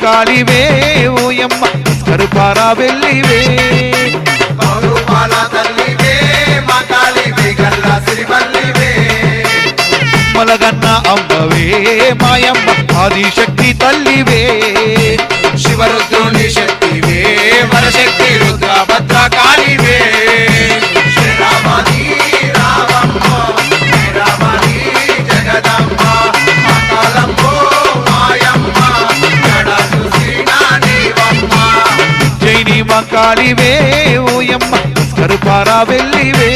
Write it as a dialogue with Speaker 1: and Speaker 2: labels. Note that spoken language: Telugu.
Speaker 1: కాళివే ఓయమ్మ కరుపారా వెళ్ళివే
Speaker 2: బహుపాల తల్లివే మా కాళివే గల్లా సిరిమల్లివే
Speaker 1: మలగన్న అమ్మవే మాయమ్మ ఆదిశక్తి తల్లివే
Speaker 2: శివరుద్రుని శక్తివే వరశక్తి రుద్ర భద్ర కాళివే శ్రీరామని రామమ్మ శ్రీరామని జగదమ్మ మాతాలమ్మో మాయమ్మ జడలు శ్రీనానివమ్మ
Speaker 1: జైని మా కాళివే ఓయమ్మ కరుపారా వెళ్ళివే